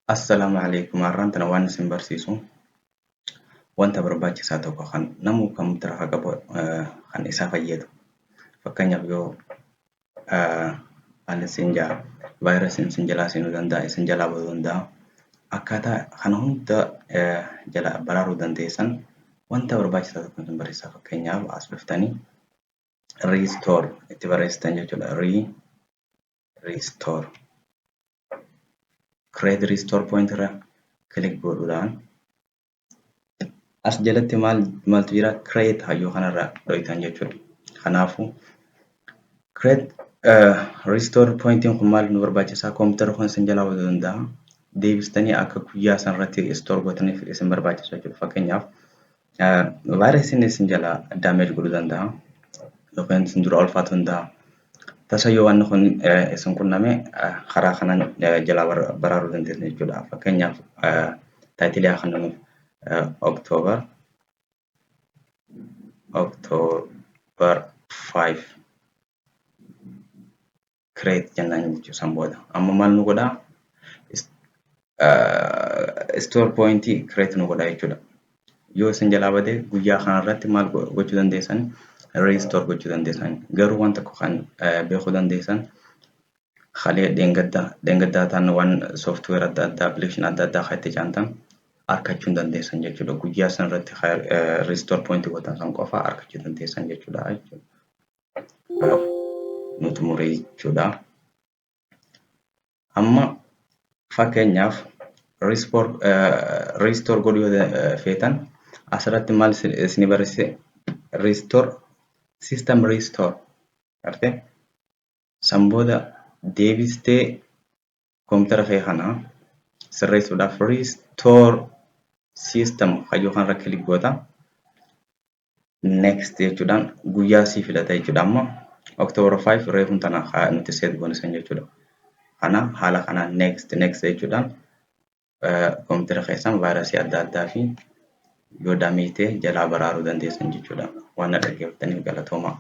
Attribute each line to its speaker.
Speaker 1: Assalamu alaikum har'aantana waan isin barsiisu wanta barbaachisaa tokko kan namuu kompiitara haa qabu kan isaa fayyadu. Fakkeenyaaf yoo ani isin jaa vaayirasiin isin jalaa seenuu danda'a, isin jalaa bahuu danda'a. Akkaataa kana hunda jalaa baraaruu dandeessan wanta barbaachisaa tokko isin barsiisa. Fakkeenyaaf as dhuftanii restore itti barreessitan jechuudha. Restore. Create restore point irra click godhuudhaan as jalatti maaltu jira create hayyuu kanarra dho'itan jechuudha. Kanaafuu create restore pointiin kun maal nu barbaachisaa kompiitara kun isin jalaa bahuu danda'a. Deebistanii akka guyyaa sanarratti store gootaniif isin barbaachisa jechuudha. Fakkeenyaaf vaayirasiin isin jalaa damage godhuu danda'a yookaan isin dura ulfaatuu danda'a. Tasa yoo waan kun isin qunname karaa kanaan jalaa baraaruu dandeessan jechuudha. Fakkeenyaaf taayitilii haa kennanuuf October 5 create jennaan jechuudha san booda. Amma maal nu godhaa? Store pointii create nu godhaa jechuudha. Yoo isin jalaa badee guyyaa kanarratti maal gochuu dandeessan? Restore gochuu dandeessan. Garuu waan tokko kan beekuu dandeessan halee dheengaddaa ta'an waan software adda addaa application adda addaa kan itti caantan arkachuu dandeessan jechuudha. Guyyaa sanarratti restore point gootan san qofa arkachuu dandeessan jechuudha. Nuti muree jechuudha. Amma fakkeenyaaf restore godhuu yoo feetan asirratti maal isin barsiise restore system restore gartee san booda deebistee kompiitara kee kana sirreessuudhaaf restore system hayyuu kanarra click goota. Next jechuudhaan guyyaa sii filata jechuudha. Amma October 5 reefuun tana nuti set goonisan jechuudha. Kana haala kanaan next jechuudhaan kompiitara keessan vaayirasii adda addaa fi yoo dameetee jalaa baraaruu dandeessan jechuudha. Waan dhaggeeffataniif galatoomaa.